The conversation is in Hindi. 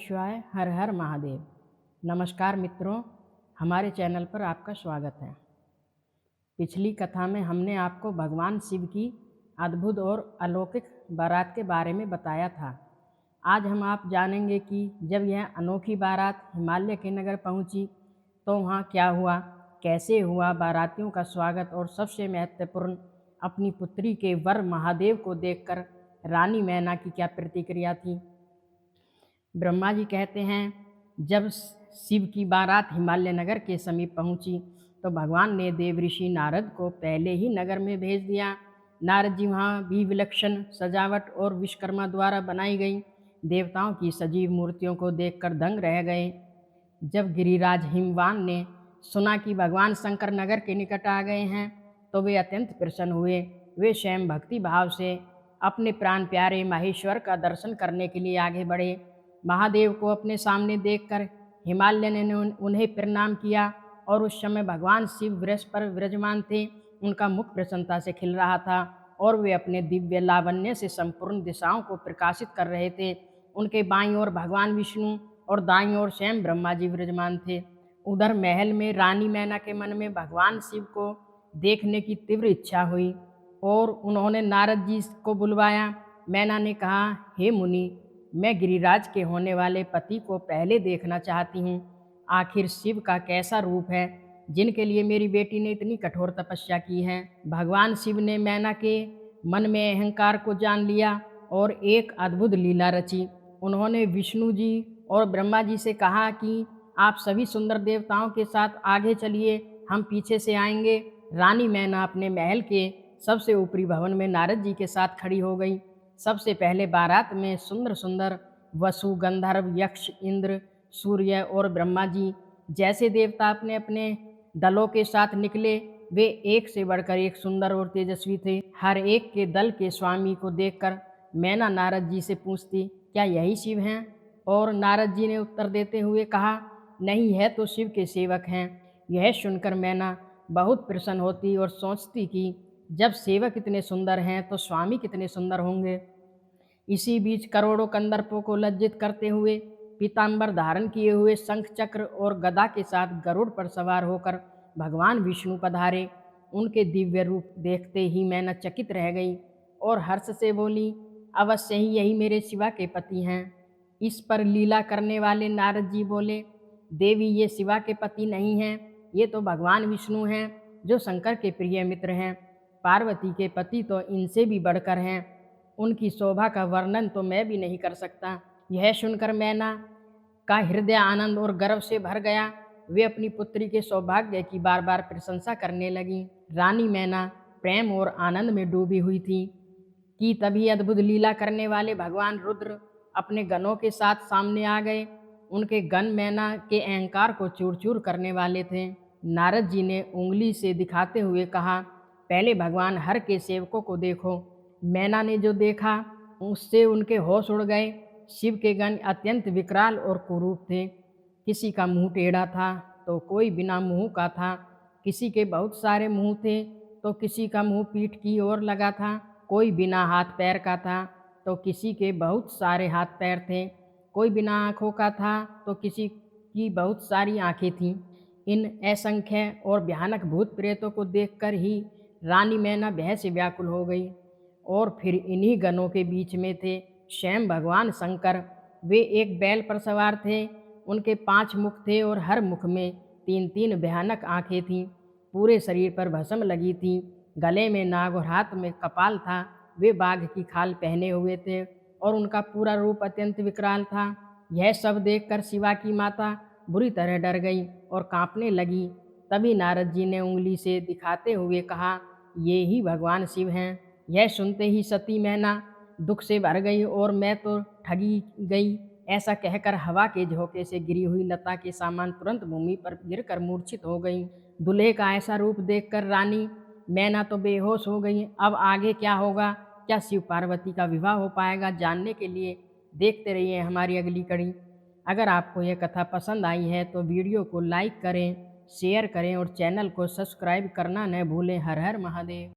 शिवाय। हर हर महादेव। नमस्कार मित्रों, हमारे चैनल पर आपका स्वागत है। पिछली कथा में हमने आपको भगवान शिव की अद्भुत और अलौकिक बारात के बारे में बताया था। आज हम आप जानेंगे कि जब यह अनोखी बारात हिमालय के नगर पहुंची तो वहां क्या हुआ, कैसे हुआ बारातियों का स्वागत, और सबसे महत्वपूर्ण, अपनी पुत्री के वर महादेव को देखकर रानी मैना की क्या प्रतिक्रिया थी। ब्रह्मा जी कहते हैं, जब शिव की बारात हिमालय नगर के समीप पहुंची तो भगवान ने देव ऋषि नारद को पहले ही नगर में भेज दिया। नारद जी वहाँ भी विलक्षण सजावट और विश्वकर्मा द्वारा बनाई गई देवताओं की सजीव मूर्तियों को देखकर दंग रह गए। जब गिरिराज हिमवान ने सुना कि भगवान शंकर नगर के निकट आ गए हैं तो वे अत्यंत प्रसन्न हुए। वे स्वयं भक्ति भाव से अपने प्राण प्यारे माहेश्वर का दर्शन करने के लिए आगे बढ़े। महादेव को अपने सामने देखकर हिमालय ने उन्हें प्रणाम किया और उस समय भगवान शिव वृक्ष पर विराजमान थे। उनका मुख प्रसन्नता से खिल रहा था और वे अपने दिव्य लावण्य से संपूर्ण दिशाओं को प्रकाशित कर रहे थे। उनके बाईं ओर भगवान विष्णु और दाईं ओर स्वयं ब्रह्मा जी विराजमान थे। उधर महल में रानी मैना के मन में भगवान शिव को देखने की तीव्र इच्छा हुई और उन्होंने नारद जी को बुलवाया। मैना ने कहा, हे मुनि, मैं गिरिराज के होने वाले पति को पहले देखना चाहती हूँ। आखिर शिव का कैसा रूप है जिनके लिए मेरी बेटी ने इतनी कठोर तपस्या की है। भगवान शिव ने मैना के मन में अहंकार को जान लिया और एक अद्भुत लीला रची। उन्होंने विष्णु जी और ब्रह्मा जी से कहा कि आप सभी सुंदर देवताओं के साथ आगे चलिए, हम पीछे से आएंगे। रानी मैना अपने महल के सबसे ऊपरी भवन में नारद जी के साथ खड़ी हो गई। सबसे पहले बारात में सुंदर सुंदर वसु, गंधर्व, यक्ष, इंद्र, सूर्य और ब्रह्मा जी जैसे देवता अपने अपने दलों के साथ निकले। वे एक से बढ़कर एक सुंदर और तेजस्वी थे। हर एक के दल के स्वामी को देखकर मैना नारद जी से पूछती, क्या यही शिव हैं? और नारद जी ने उत्तर देते हुए कहा, नहीं, है तो शिव के सेवक हैं। यह सुनकर मैना बहुत प्रसन्न होती और सोचती कि जब सेवक इतने सुंदर हैं तो स्वामी कितने सुंदर होंगे। इसी बीच करोड़ों कंदर्पों को लज्जित करते हुए, पीताम्बर धारण किए हुए, शंख चक्र और गदा के साथ गरुड़ पर सवार होकर भगवान विष्णु पधारे। उनके दिव्य रूप देखते ही मैना चकित रह गई और हर्ष से बोली, अवश्य ही यही मेरे शिवा के पति हैं। इस पर लीला करने वाले नारद जी बोले, देवी, ये शिवा के पति नहीं हैं, ये तो भगवान विष्णु हैं जो शंकर के प्रिय मित्र हैं। पार्वती के पति तो इनसे भी बढ़कर हैं। उनकी शोभा का वर्णन तो मैं भी नहीं कर सकता। यह सुनकर मैना का हृदय आनंद और गर्व से भर गया। वे अपनी पुत्री के सौभाग्य की बार बार प्रशंसा करने लगी। रानी मैना प्रेम और आनंद में डूबी हुई थी कि तभी अद्भुत लीला करने वाले भगवान रुद्र अपने गणों के साथ सामने आ गए। उनके गण मैना के अहंकार को चूर चूर करने वाले थे। नारद जी ने उंगली से दिखाते हुए कहा, पहले भगवान हर के सेवकों को देखो। मैना ने जो देखा उससे उनके होश उड़ गए। शिव के गण अत्यंत विकराल और कुरूप थे। किसी का मुंह टेढ़ा था तो कोई बिना मुंह का था। किसी के बहुत सारे मुंह थे तो किसी का मुंह पीठ की ओर लगा था। कोई बिना हाथ पैर का था तो किसी के बहुत सारे हाथ पैर थे। कोई बिना आँखों का था तो किसी की बहुत सारी आँखें थीं। इन असंख्य और भयानक भूत प्रेतों को देखकर ही रानी मैना भय से व्याकुल हो गई। और फिर इन्हीं गणों के बीच में थे स्वयं भगवान शंकर। वे एक बैल पर सवार थे। उनके 5 मुख थे और हर मुख में 3-3 भयानक आँखें थीं। पूरे शरीर पर भस्म लगी थी। गले में नाग और हाथ में कपाल था। वे बाघ की खाल पहने हुए थे और उनका पूरा रूप अत्यंत विकराल था। यह सब देखकर शिवा की माता बुरी तरह डर गई और कांपने लगी। तभी नारद जी ने उंगली से दिखाते हुए कहा, ये ही भगवान शिव हैं। यह सुनते ही सती मैना दुख से भर गई और मैं तो ठगी गई, ऐसा कहकर हवा के झोंके से गिरी हुई लता के समान तुरंत भूमि पर गिरकर मूर्छित हो गई। दूल्हे का ऐसा रूप देखकर रानी मैना तो बेहोश हो गई। अब आगे क्या होगा? क्या शिव पार्वती का विवाह हो पाएगा? जानने के लिए देखते रहिए हमारी अगली कड़ी। अगर आपको यह कथा पसंद आई है तो वीडियो को लाइक करें, शेयर करें और चैनल को सब्सक्राइब करना न भूलें। हर हर महादेव।